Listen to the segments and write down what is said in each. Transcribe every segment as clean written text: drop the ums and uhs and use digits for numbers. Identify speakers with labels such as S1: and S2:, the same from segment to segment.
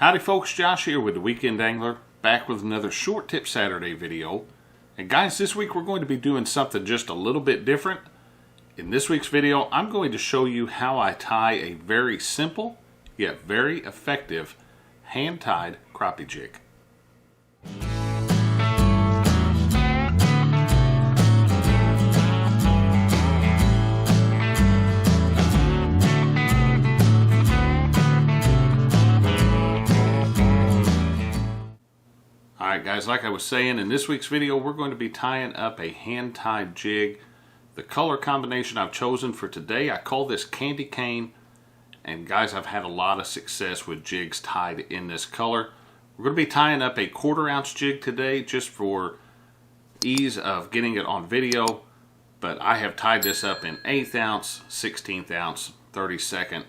S1: Howdy folks, Josh here with the Weekend Angler, back with another Short Tip Saturday video. And guys, this week we're going to be doing something just a little bit different. In this week's video, I'm going to show you how I tie a very simple, yet very effective, hand-tied crappie jig. Alright guys, like I was saying, in this week's video we're going to be tying up a hand-tied jig. The color combination I've chosen for today, I call this candy cane. And guys, I've had a lot of success with jigs tied in this color. We're going to be tying up a 1/4 ounce jig today just for ease of getting it on video. But I have tied this up in 1/8 ounce, 1/16 ounce, 32nd,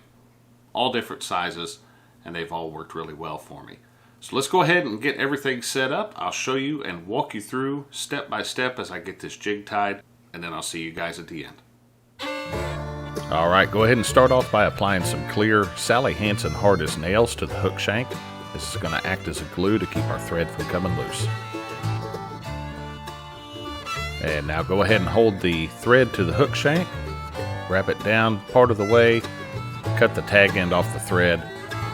S1: all different sizes, and they've all worked really well for me. So let's go ahead and get everything set up. I'll show you and walk you through step by step as I get this jig tied, and then I'll see you guys at the end. Alright, go ahead and start off by applying some clear Sally Hansen hard as nails to the hook shank. This is going to act as a glue to keep our thread from coming loose. And now go ahead and hold the thread to the hook shank, wrap it down part of the way, cut the tag end off the thread,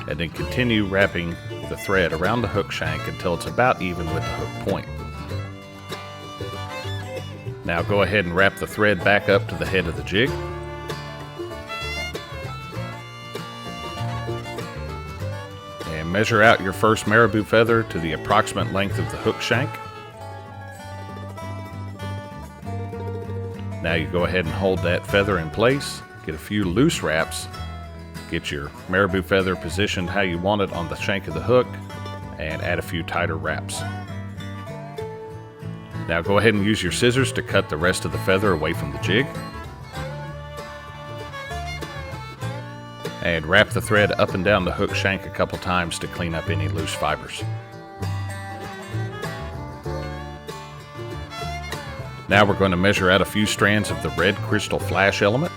S1: and then continue wrapping the thread around the hook shank until it's about even with the hook point. Now go ahead and wrap the thread back up to the head of the jig. And measure out your first marabou feather to the approximate length of the hook shank. Now you go ahead and hold that feather in place, get a few loose wraps, get your marabou feather positioned how you want it on the shank of the hook, and add a few tighter wraps. Now go ahead and use your scissors to cut the rest of the feather away from the jig. And wrap the thread up and down the hook shank a couple times to clean up any loose fibers. Now we're going to measure out a few strands of the red crystal flash element.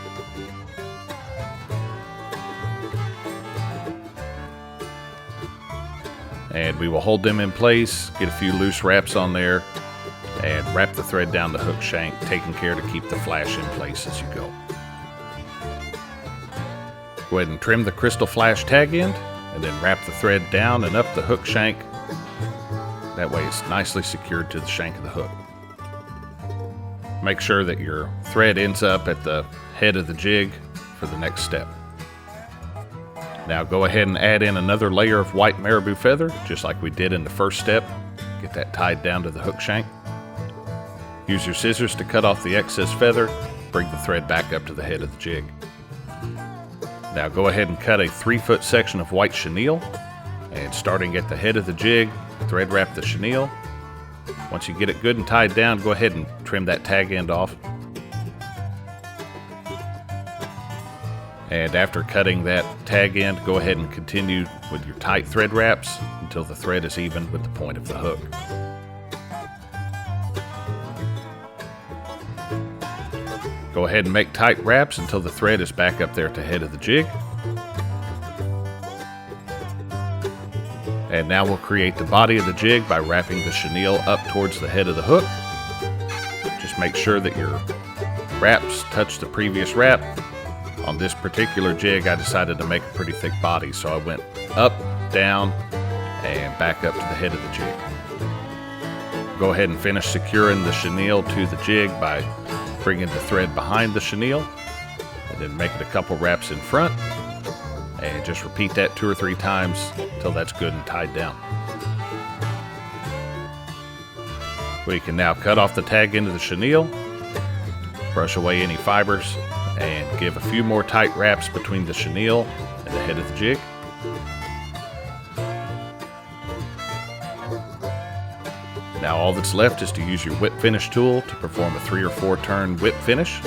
S1: And we will hold them in place, get a few loose wraps on there, and wrap the thread down the hook shank, taking care to keep the flash in place as you go. Go ahead and trim the crystal flash tag end, and then wrap the thread down and up the hook shank. That way it's nicely secured to the shank of the hook. Make sure that your thread ends up at the head of the jig for the next step. Now go ahead and add in another layer of white marabou feather, just like we did in the first step. Get that tied down to the hook shank. Use your scissors to cut off the excess feather, bring the thread back up to the head of the jig. Now go ahead and cut a 3-foot section of white chenille, and starting at the head of the jig, thread wrap the chenille. Once you get it good and tied down, go ahead and trim that tag end off. And after cutting that tag end, go ahead and continue with your tight thread wraps until the thread is even with the point of the hook. Go ahead and make tight wraps until the thread is back up there at the head of the jig. And now we'll create the body of the jig by wrapping the chenille up towards the head of the hook. Just make sure that your wraps touch the previous wrap. On this particular jig, I decided to make a pretty thick body, so I went up, down, and back up to the head of the jig. Go ahead and finish securing the chenille to the jig by bringing the thread behind the chenille, and then making a couple wraps in front, and just repeat that 2 or 3 times until that's good and tied down. We can now cut off the tag end of the chenille, brush away any fibers, and give a few more tight wraps between the chenille and the head of the jig. Now all that's left is to use your whip finish tool to perform a 3 or 4 turn whip finish.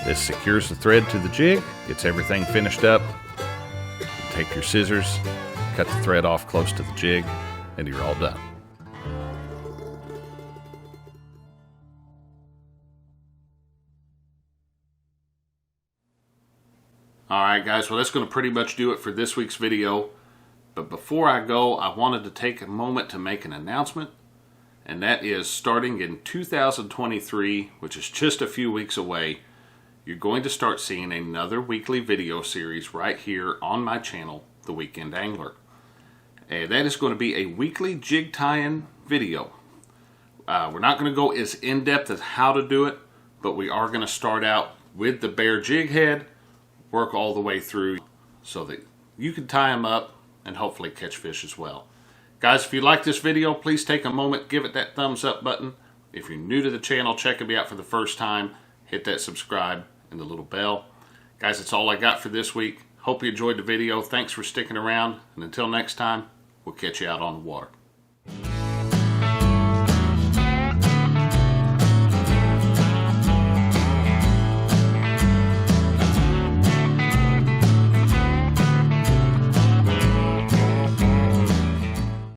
S1: This secures the thread to the jig, gets everything finished up. Take your scissors, cut the thread off close to the jig, and you're all done. Alright guys, well that's going to pretty much do it for this week's video. But before I go, I wanted to take a moment to make an announcement, and that is starting in 2023, which is just a few weeks away, you're going to start seeing another weekly video series right here on my channel, The Weekend Angler. And that is going to be a weekly jig tie-in video. We're not going to go as in-depth as how to do it, but we are going to start out with the bare jig head, work all the way through so that you can tie them up and hopefully catch fish as well. Guys, if you like this video, please take a moment, give it that thumbs up button. If you're new to the channel, checking me out for the first time, hit that subscribe and the little bell. Guys, that's all I got for this week. Hope you enjoyed the video. Thanks for sticking around, and until next time, we'll catch you out on the water.